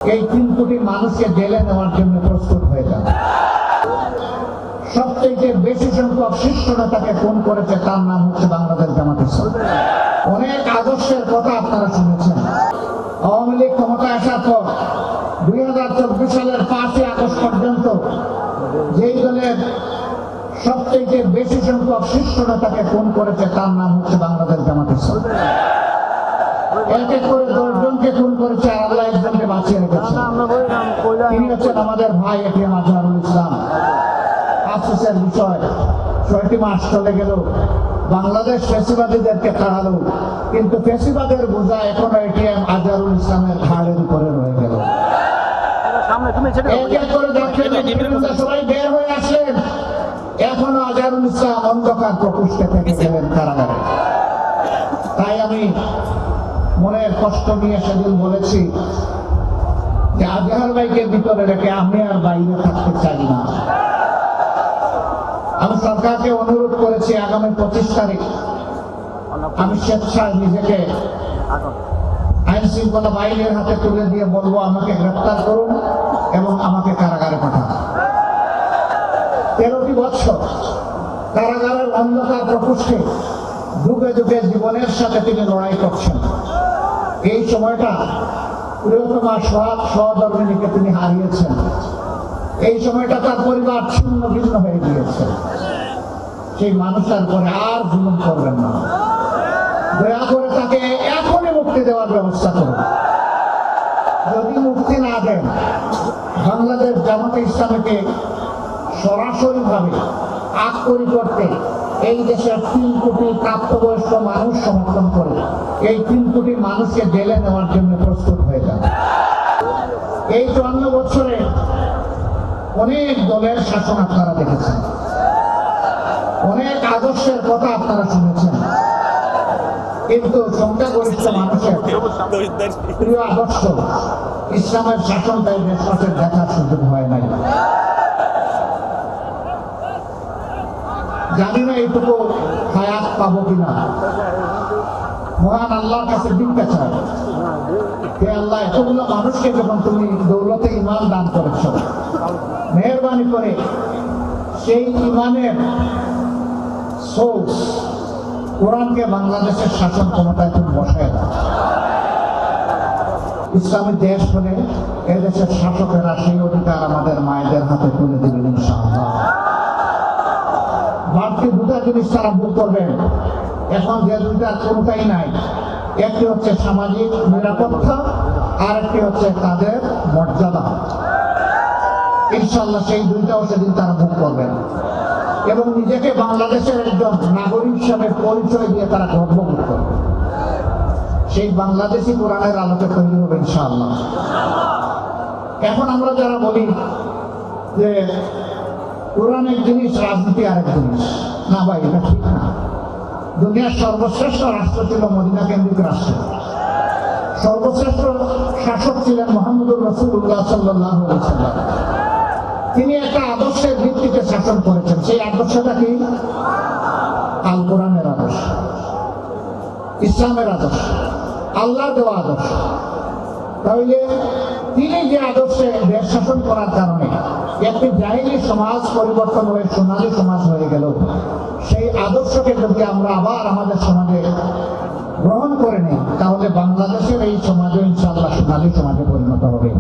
এই 3 কোটি মানুষকে জেলে নেওয়ার জন্য প্রস্তুত হয়ে যান। সবচেয়ে বেশি সংখ্যক শীর্ষ নেতাকে খুন করেছে, তার নাম হচ্ছে বাংলাদেশ জামাত ইসলাম। অনেক আদর্শের কথা আপনারা শুনেছেন। আওয়ামী লীগ ক্ষমতায় আসার পর 2024 সালের 5ই আগস্ট পর্যন্ত যেই দলের সবচেয়ে বেশি সংখ্যক শীর্ষ নেতাকে খুন করেছে, তার নাম হচ্ছে বাংলাদেশ জামাত ইসলাম। এক এক করে 10 জনকে খুন করেছে, আর আল্লাহ একজনকে বাঁচিয়ে রেখেছেন। তিনি হচ্ছেন আমাদের ভাই এটিএম আজহারুল ইসলাম। আফসোসের বিষয়, 6টি মাস চলে গেল, বাংলাদেশ ফ্যাসিবাদীদেরকে তাড়ালো, কিন্তু ফ্যাসিবাদের বোঝা এখনো এটিএম আজহারুল ইসলামের ঘাড়ের উপরে রয়ে গেল। এক এক করে সবাই বের হয়ে আসলেন, এখনো আজহারুল ইসলাম অন্ধকার প্রকোষ্ঠে থেকে গেলেন কারাগারে। তাই আমি মনের কষ্ট নিয়ে সেদিন বলেছি যে আজহার ভাইকে ভিতরে রেখে আমি আর বাইরে থাকতে চাই না। আমি সরকারকে অনুরোধ করেছি, আগামী 25 তারিখ আমি স্বেচ্ছায় নিজেকে আইন শৃঙ্খলা বাহিনীর হাতে তুলে দিয়ে বলবো, আমাকে গ্রেফতার করুন এবং আমাকে কারাগারে পাঠান। 13টি বছর কারাগারের অন্ধকার প্রকোষ্ঠে যুগে যুগে জীবনের সাথে তিনি লড়াই করছেন। এই সময়টা প্রিয়তমা সহধর্মিনীকে তিনি হারিয়েছেন। এই সময়টা তার পরিবার ছিন্ন ভিন্ন হয়ে গিয়েছে। সেই মানুষটার পরে আর জুলুম করবেন না, দয়া করে তাকে এখনই মুক্তি দেওয়ার ব্যবস্থা করুন। যদি মুক্তি না দেন, বাংলাদেশ জামাতে ইসলামীকে সরাসরি ভাবে আক্রমণ করতে এই দেশের 3 কোটি প্রাপ্তবয়স্ক মানুষ সমর্থন করে এই 3 কোটি মানুষকে জেলে নেওয়ার জন্য প্রস্তুত হয়ে যান। এই 54 বছরে অনেক দলের শাসন আপনারা দেখেছেন, অনেক আদর্শের কথা আপনারা শুনেছেন, কিন্তু সংখ্যাগরিষ্ঠ মানুষের প্রিয় আদর্শ ইসলামের শাসনটাই দেশবাসীর দেখার সুযোগ হয় নাই। জানি না এইটুকু হায়াত পাবো কিনা। মহান আল্লাহর কাছে ভিক্ষা চাই, হে আল্লাহ, এতগুলো মানুষকে যখন তুমি দৌলতে ইমান দান করেছ, মেহরবানি করে সেই ইমানের সোর্স কোরআনকে বাংলাদেশের শাসন ক্ষমতায় তুমি বসায় দাও। ইসলামী দেশ হলে এদেশের শাসকেরা সেই অধিকার আমাদের মায়েদের হাতে তুলে দিবেন ইনশাআল্লাহ। বাড়তি 2টা জিনিস তারা ভোগ করবেন, এখন যে 2টার কোনটাই নাই। একটি হচ্ছে সামাজিক নিরাপত্তা, আর একটি হচ্ছে তাদের মর্যাদা। ইনশাআল্লাহ সেই 2টাও সেদিন তারা ভোগ করবেন এবং নিজেকে বাংলাদেশের একজন নাগরিক হিসাবে পরিচয় দিয়ে তারা গর্ববোধ করবে। সেই বাংলাদেশি কোরআনের আলোকে তৈরি হবে ইনশাআল্লাহ। এখন আমরা যারা বলি যে কোরআন এক জিনিস, রাজনীতি আরেক জিনিস, না ভাই, এটা ঠিক না। দুনিয়ার সর্বশ্রেষ্ঠ রাষ্ট্র ছিল মদিনা কেন্দ্রিক রাষ্ট্র। সর্বশ্রেষ্ঠ শাসক ছিলেন মুহাম্মদুর রাসূলুল্লাহ সাল্লাল্লাহু আলাইহি ওয়াসাল্লাম। তিনি একটা আদর্শের ভিত্তিতে শাসন করেছেন। সেই আদর্শটা কি? আল কোরআনের আদর্শ, ইসলামের আদর্শ, আল্লাহর দেওয়া আদর্শ। তাহলে তিনি যে আদর্শে দেশ শাসন করার কারণে একটি জাহিলি সমাজ পরিবর্তন হয়ে সোনালী সমাজ হয়ে গেল, সেই আদর্শকে যদি আমরা আবার আমাদের সমাজে গ্রহণ করে নিই, তাহলে বাংলাদেশের এই সমাজও ইনশাআল্লাহ সোনালী সমাজে পরিণত হবে।